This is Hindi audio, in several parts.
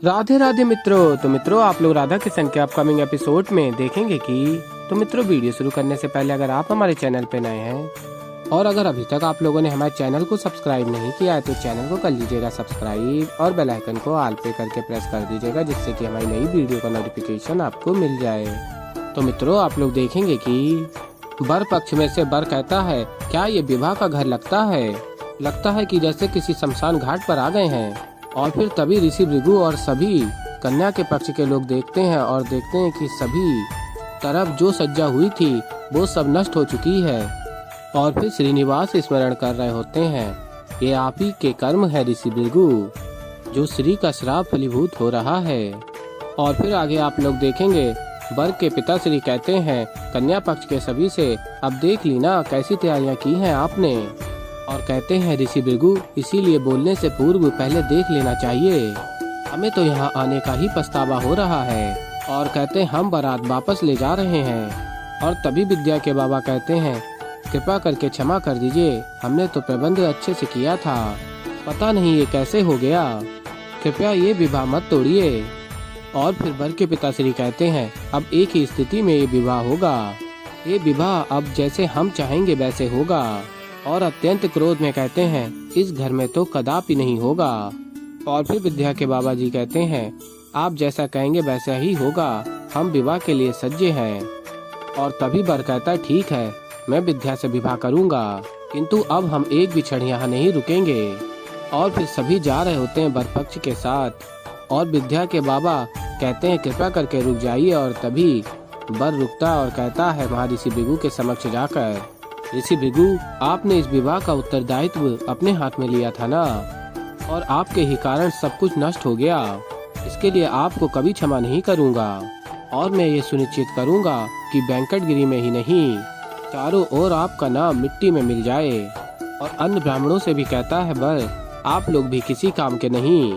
राधे राधे मित्रों। तो मित्रों, आप लोग राधा किशन के अपकमिंग एपिसोड में देखेंगे कि मित्रों, वीडियो शुरू करने से पहले अगर आप हमारे चैनल पे नए हैं और अगर अभी तक आप लोगों ने हमारे चैनल को सब्सक्राइब नहीं किया है तो चैनल को कर लीजिएगा सब्सक्राइब और बेल आइकन को ऑल पे करके प्रेस कर दीजिएगा, जिससे कि हमारी नई वीडियो का नोटिफिकेशन आपको मिल जाए। तो मित्रों, आप लोग देखेंगे कि वर पक्ष में से वर कहता है, क्या ये विवाह का घर लगता है कि जैसे किसी शमशान घाट पर आ गए हैं। और फिर तभी ऋषि भृगु और सभी कन्या के पक्ष के लोग देखते हैं और देखते हैं कि सभी तरफ जो सज्जा हुई थी वो सब नष्ट हो चुकी है। और फिर श्रीनिवास स्मरण कर रहे होते हैं, ये आप ही के कर्म है ऋषि भृगु, जो श्री का श्राप फलीभूत हो रहा है। और फिर आगे आप लोग देखेंगे, वर के पिता श्री कहते हैं कन्या पक्ष के सभी से, अब देख ली ना कैसी तैयारियां की हैं आपने। और कहते हैं ऋषि भृगु, इसीलिए बोलने से पूर्व पहले देख लेना चाहिए, हमें तो यहाँ आने का ही पछतावा हो रहा है। और कहते हैं हम बारात वापस ले जा रहे हैं। और तभी विद्या के बाबा कहते हैं, कृपा करके क्षमा कर दीजिए, हमने तो प्रबंध अच्छे से किया था, पता नहीं ये कैसे हो गया, कृपया ये विवाह मत तोड़िए। और फिर वर के पिताश्री कहते हैं, अब एक ही स्थिति में ये विवाह होगा, ये विवाह अब जैसे हम चाहेंगे वैसे होगा। और अत्यंत क्रोध में कहते हैं, इस घर में तो कदापि नहीं होगा। और फिर विद्या के बाबा जी कहते हैं, आप जैसा कहेंगे वैसा ही होगा, हम विवाह के लिए सज्जे हैं। और तभी वर कहता है, ठीक है, मैं विद्या से विवाह करूंगा, किंतु अब हम एक भी क्षण यहाँ नहीं रुकेंगे। और फिर सभी जा रहे होते हैं वर पक्ष के साथ। और विद्या के बाबा कहते हैं, कृपा करके रुक जाइए। और तभी वर रुकता और कहता है महर्षि भृगु के समक्ष जाकर, ऋषि भृगु, आपने इस विवाह का उत्तरदायित्व अपने हाथ में लिया था ना, और आपके ही कारण सब कुछ नष्ट हो गया। इसके लिए आपको कभी क्षमा नहीं करूंगा। और मैं ये सुनिश्चित करूंगा कि वेंकटगिरी में ही नहीं, चारों ओर आपका नाम मिट्टी में मिल जाए। और अन्य ब्राह्मणों से भी कहता है, वर आप लोग भी किसी काम के नहीं।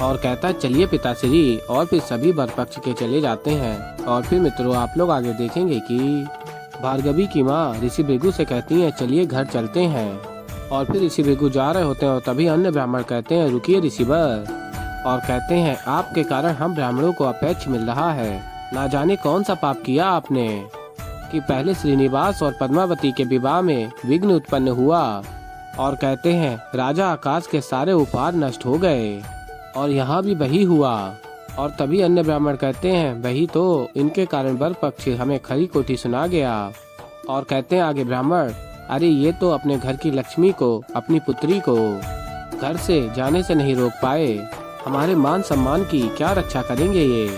और कहता है, चलिए पिताश्री। और फिर सभी वर पक्ष के चले जाते हैं। और फिर मित्रों, आप लोग आगे देखेंगे कि भार्गवी की माँ ऋषि भृगु से कहती है, चलिए घर चलते हैं। और फिर ऋषि भृगु जा रहे होते हैं और तभी अन्य ब्राह्मण कहते हैं, रुकिए ऋषिवर। और कहते हैं, आपके कारण हम ब्राह्मणों को अपेक्ष मिल रहा है, ना जाने कौन सा पाप किया आपने कि पहले श्रीनिवास और पद्मावती के विवाह में विघ्न उत्पन्न हुआ। और कहते हैं, राजा आकाश के सारे उपहार नष्ट हो गए और यहाँ भी वही हुआ। और तभी अन्य ब्राह्मण कहते हैं, वही तो, इनके कारण वर पक्ष हमें खरी कोठी सुना गया। और कहते हैं आगे ब्राह्मण, अरे ये तो अपने घर की लक्ष्मी को, अपनी पुत्री को घर से जाने से नहीं रोक पाए, हमारे मान सम्मान की क्या रक्षा करेंगे ये।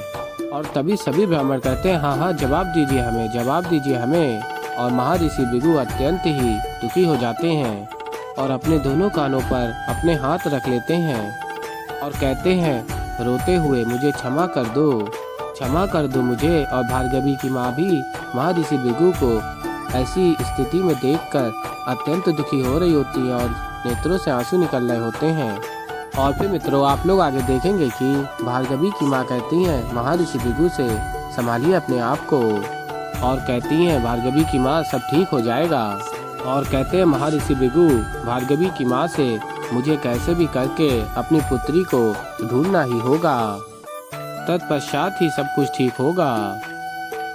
और तभी सभी ब्राह्मण कहते हैं, हाँ हाँ जवाब दीजिए हमें, जवाब दीजिए हमें। और महर्षि भृगु अत्यंत ही दुखी हो जाते हैं और अपने दोनों कानों पर अपने हाथ रख लेते हैं और कहते हैं रोते हुए, मुझे क्षमा कर दो मुझे। और भार्गवी की माँ भी महर्षि भृगु को ऐसी स्थिति में देखकर अत्यंत दुखी हो रही होती है और नेत्रों से आंसू निकल रहे होते हैं। और फिर मित्रों, आप लोग आगे देखेंगे कि भार्गवी की माँ कहती हैं महर्षि भृगु से, संभालिए अपने आप को। और कहती हैं भार्गवी की माँ, सब ठीक हो जाएगा। और कहते हैं महर्षि भृगु भार्गवी की माँ से, मुझे कैसे भी करके अपनी पुत्री को ढूंढना ही होगा, तत्पश्चात ही सब कुछ ठीक होगा।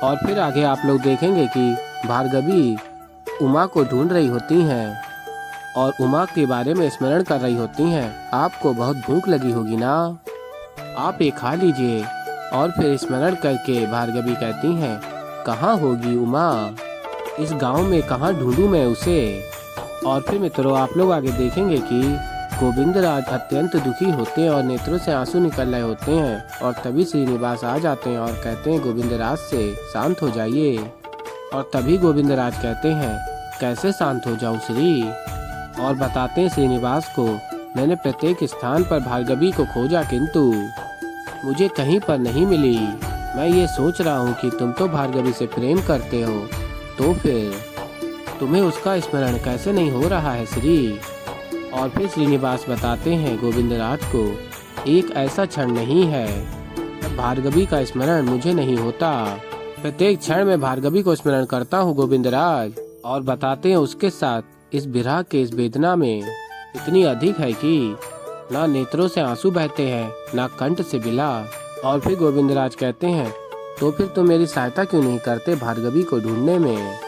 और फिर आगे आप लोग देखेंगे कि भार्गवी उमा को ढूंढ रही होती हैं और उमा के बारे में स्मरण कर रही होती हैं, आपको बहुत भूख लगी होगी ना, आप ये खा लीजिए। और फिर स्मरण करके भार्गवी कहती हैं, कहाँ होगी उमा, इस गांव में कहाँ ढूंढूं मैं उसे। और फिर मित्रों, आप लोग आगे देखेंगे कि गोविंदराज अत्यंत दुखी होते हैं और नेत्रों से आंसू निकल रहे होते हैं। और तभी श्रीनिवास आ जाते हैं और कहते हैं, गोविंदराज से शांत हो जाइए। और तभी गोविंदराज कहते हैं, कैसे शांत हो जाऊं श्री। और बताते हैं श्रीनिवास को, मैंने प्रत्येक स्थान पर भार्गवी को खोजा किंतु मुझे कहीं पर नहीं मिली। मैं ये सोच रहा हूँ कि तुम तो भार्गवी से प्रेम करते हो, तो फिर तुम्हें उसका स्मरण कैसे नहीं हो रहा है श्री। और फिर श्रीनिवास बताते हैं गोविंदराज को, एक ऐसा क्षण नहीं है जब भार्गवी का स्मरण मुझे नहीं होता, प्रत्येक क्षण में भार्गवी को स्मरण करता हूँ गोविंदराज। और बताते हैं उसके साथ इस विरह के इस वेदना में इतनी अधिक है कि ना नेत्रों से आंसू बहते हैं, ना कंठ से बिला। और फिर गोविंदराज कहते हैं, तो फिर तुम मेरी सहायता क्यों नहीं करते भार्गवी को ढूंढने में।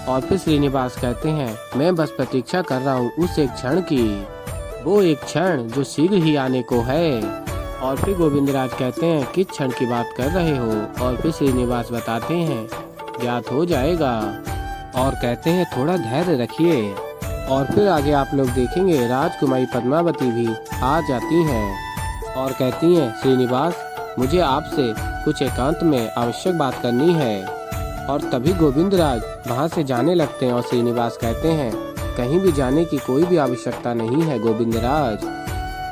और फिर श्रीनिवास कहते हैं, मैं बस प्रतीक्षा कर रहा हूँ उस एक क्षण की, वो एक क्षण जो शीघ्र ही आने को है। और फिर गोविंदराज कहते हैं, किस क्षण की बात कर रहे हो। और फिर श्रीनिवास बताते हैं, ज्ञात हो जाएगा। और कहते हैं, थोड़ा धैर्य रखिए। और फिर आगे आप लोग देखेंगे राजकुमारी पद्मावती भी आ जाती हैं और कहती हैं, श्रीनिवास मुझे आपसे कुछ एकांत में आवश्यक बात करनी है। और तभी गोविंदराज वहाँ से जाने लगते हैं और श्रीनिवास कहते हैं, कहीं भी जाने की कोई भी आवश्यकता नहीं है गोविंदराज,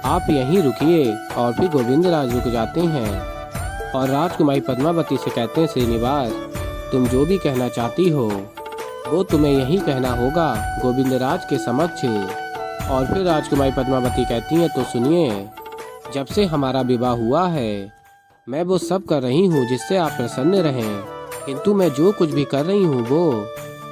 आप यहीं रुकिए। और फिर गोविंदराज रुक जाते हैं और राजकुमारी पद्मावती से कहते हैं, श्रीनिवास तुम जो भी कहना चाहती हो वो तुम्हें यही कहना होगा गोविंदराज के समक्ष। और फिर राजकुमारी पद्मावती कहती हैं, तो सुनिए, जब से हमारा विवाह हुआ है मैं वो सब कर रही हूँ जिससे आप प्रसन्न रहें, किंतु मैं जो कुछ भी कर रही हूँ वो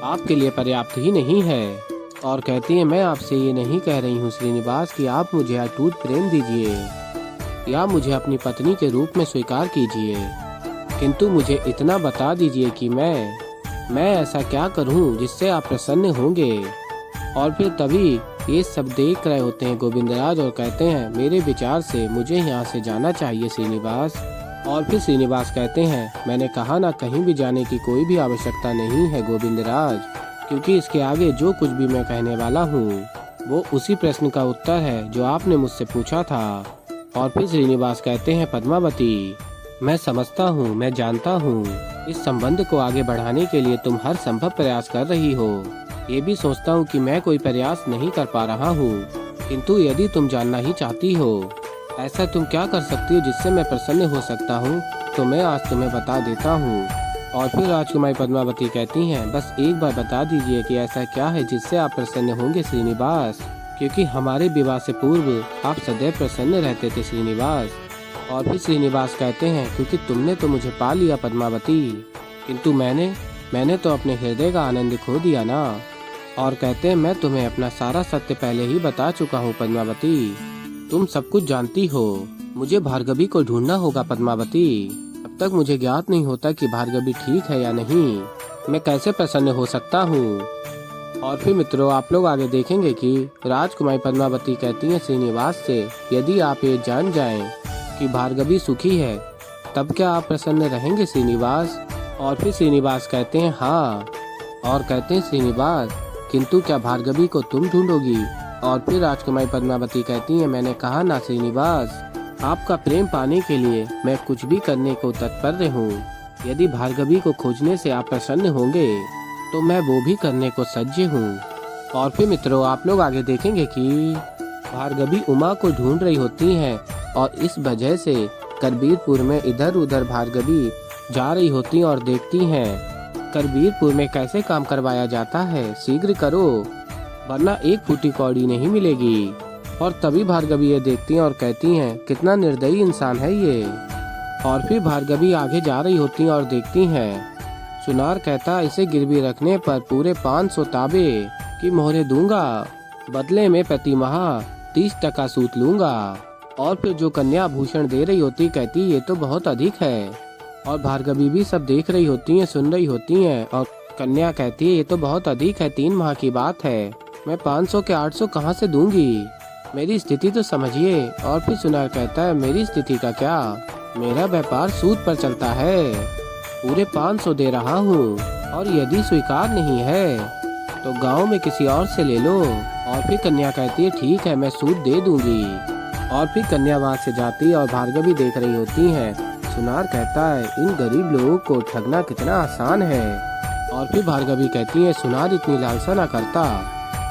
आपके लिए पर्याप्त ही नहीं है। और कहती है, मैं आपसे ये नहीं कह रही हूँ श्रीनिवास कि आप मुझे अटूट प्रेम दीजिए या मुझे अपनी पत्नी के रूप में स्वीकार कीजिए, किंतु मुझे इतना बता दीजिए कि मैं ऐसा क्या करूँ जिससे आप प्रसन्न होंगे। और फिर तभी ये सब देख रहे होते हैं गोविंदराज और कहते हैं, मेरे विचार से मुझे यहाँ से जाना चाहिए श्रीनिवास। और फिर श्रीनिवास कहते हैं, मैंने कहा ना, कहीं भी जाने की कोई भी आवश्यकता नहीं है गोविंदराज, क्योंकि इसके आगे जो कुछ भी मैं कहने वाला हूँ वो उसी प्रश्न का उत्तर है जो आपने मुझसे पूछा था। और फिर श्रीनिवास कहते हैं, पद्मावती मैं समझता हूँ, मैं जानता हूँ इस संबंध को आगे बढ़ाने के लिए तुम हर संभव प्रयास कर रही हो। ये भी सोचता हूँ कि मैं कोई प्रयास नहीं कर पा रहा हूँ, किंतु यदि तुम जानना ही चाहती हो ऐसा तुम क्या कर सकती हो जिससे मैं प्रसन्न हो सकता हूँ, तो मैं आज तुम्हें बता देता हूँ। और फिर राजकुमारी पद्मावती कहती हैं, बस एक बार बता दीजिए कि ऐसा क्या है जिससे आप प्रसन्न होंगे श्रीनिवास, क्योंकि हमारे विवाह से पूर्व आप सदैव प्रसन्न रहते थे श्रीनिवास। और फिर श्रीनिवास कहते हैं, क्योंकि तुमने तो मुझे पा लिया पद्मावती, किंतु मैंने तो अपने हृदय का आनंद खो दिया ना। और कहते हैं, मैं तुम्हें अपना सारा सत्य पहले ही बता चुका हूँ पद्मावती, तुम सब कुछ जानती हो। मुझे भार्गवी को ढूंढना होगा पद्मावती, अब तक मुझे ज्ञात नहीं होता कि भार्गवी ठीक है या नहीं, मैं कैसे प्रसन्न हो सकता हूँ। और फिर मित्रों आप लोग आगे देखेंगे कि राजकुमारी पद्मावती कहती हैं श्रीनिवास से, यदि आप ये जान जाएं कि भार्गवी सुखी है तब क्या आप प्रसन्न रहेंगे श्रीनिवास। और फिर श्रीनिवास कहते हैं, हाँ। और कहते हैं, श्रीनिवास किंतु क्या भार्गवी को तुम ढूंढोगी। और फिर राजकुमारी पद्मावती कहती हैं, मैंने कहा ना श्रीनिवास, आपका प्रेम पाने के लिए मैं कुछ भी करने को तत्पर हूँ। यदि भार्गवी को खोजने से आप प्रसन्न होंगे तो मैं वो भी करने को सज्ज हूँ। और फिर मित्रों आप लोग आगे देखेंगे कि भार्गवी उमा को ढूंढ रही होती हैं और इस वजह से करबीरपुर में इधर उधर भार्गवी जा रही होती हैं और देखती हैं करबीरपुर में कैसे काम करवाया जाता है, शीघ्र करो वरना एक फूटी कौड़ी नहीं मिलेगी। और तभी भार्गवी ये देखती हैं और कहती हैं, कितना निर्दयी इंसान है ये। और फिर भार्गवी आगे जा रही होती हैं और देखती हैं सुनार कहता, इसे गिरवी रखने पर पूरे 500 ताबे की मोहरें दूंगा, बदले में प्रति माह 30% सूद लूंगा। और फिर जो कन्या आभूषण दे रही होती कहती, ये तो बहुत अधिक है। और भार्गवी भी सब देख रही होती हैं, सुन रही होती हैं। और कन्या कहती है, ये तो बहुत अधिक है, 3 माह की बात है, मैं 500 के 800 कहाँ से दूंगी, मेरी स्थिति तो समझिए। और फिर सुनार कहता है, मेरी स्थिति का क्या, मेरा व्यापार सूद पर चलता है, पूरे 500 दे रहा हूँ, और यदि स्वीकार नहीं है तो गांव में किसी और से ले लो। और फिर कन्या कहती है, ठीक है मैं सूद दे दूंगी। और फिर कन्या वहाँ से जाती है और भार्गवी देख रही होती है। सुनार कहता है, इन गरीब लोगों को ठगना कितना आसान है। और फिर भार्गवी कहती है, सुनार इतनी लालसा न करता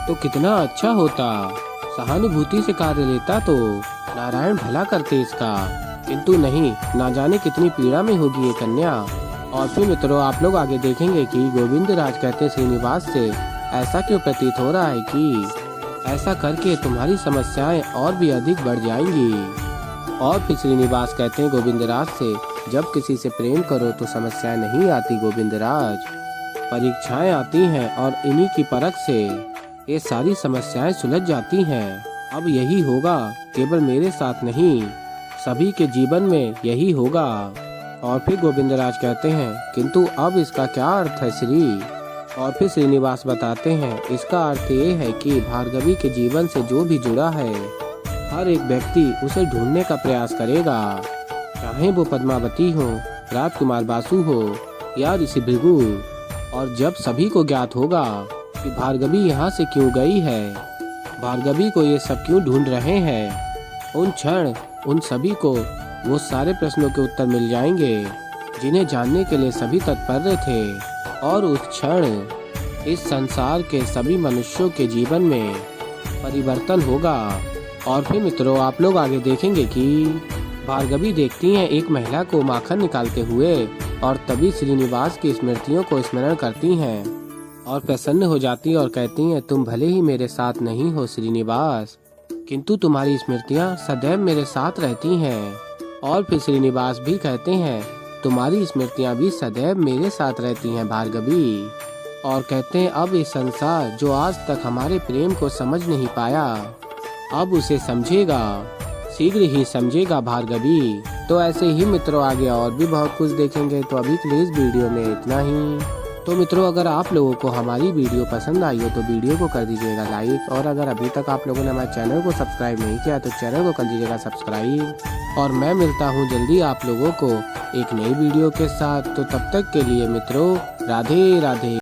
तो कितना अच्छा होता, सहानुभूति से कार्य लेता तो नारायण भला करते इसका, किंतु नहीं, ना जाने कितनी पीड़ा में होगी ये कन्या। और फिर मित्रों आप लोग आगे देखेंगे कि गोविंदराज कहते श्रीनिवास से, ऐसा क्यों प्रतीत हो रहा है कि ऐसा करके तुम्हारी समस्याएं और भी अधिक बढ़ जाएंगी। और फिर श्रीनिवास कहते हैं गोविंदराज से, जब किसी से प्रेम करो तो समस्याएं नहीं आती गोविंदराज, परीक्षाएं आती हैं और इन्हीं की परख से ये सारी समस्याएं सुलझ जाती हैं। अब यही होगा, केवल मेरे साथ नहीं, सभी के जीवन में यही होगा। और फिर गोविंदराज कहते हैं, किंतु अब इसका क्या अर्थ है श्री? और फिर श्रीनिवास बताते हैं, इसका अर्थ ये है कि भार्गवी के जीवन से जो भी जुड़ा है, हर एक व्यक्ति उसे ढूंढने का प्रयास करेगा, चाहे वो पद्मावती हो, राजकुमार बासु हो या ऋषि भृगु। और जब सभी को ज्ञात होगा कि भार्गवी यहाँ से क्यों गई है, भार्गवी को ये सब क्यों ढूंढ रहे हैं, उन क्षण उन सभी को वो सारे प्रश्नों के उत्तर मिल जाएंगे जिन्हें जानने के लिए सभी तत्पर थे। और उस क्षण इस संसार के सभी मनुष्यों के जीवन में परिवर्तन होगा। और फिर मित्रों, आप लोग आगे देखेंगे कि भार्गवी देखती हैं एक महिला को माखन निकालते हुए, और तभी श्रीनिवास की स्मृतियों को स्मरण करती हैं और प्रसन्न हो जाती हैं और कहती हैं, तुम भले ही मेरे साथ नहीं हो श्रीनिवास, किंतु तुम्हारी स्मृतियाँ सदैव मेरे साथ रहती हैं। और फिर श्रीनिवास भी कहते हैं, तुम्हारी स्मृतियाँ भी सदैव मेरे साथ रहती हैं भार्गवी। और कहते हैं, अब ये संसार जो आज तक हमारे प्रेम को समझ नहीं पाया, अब उसे समझेगा, शीघ्र ही समझेगा भार्गवी। तो ऐसे ही मित्रों आगे और भी बहुत कुछ देखेंगे। तो अभी के लिए इस वीडियो में इतना ही। तो मित्रों, अगर आप लोगों को हमारी वीडियो पसंद आई हो तो वीडियो को कर दीजिएगा लाइक, और अगर अभी तक आप लोगों ने हमारे चैनल को सब्सक्राइब नहीं किया तो चैनल को कर दीजिएगा सब्सक्राइब। और मैं मिलता हूँ जल्दी आप लोगों को एक नई वीडियो के साथ। तो तब तक के लिए मित्रों, राधे राधे।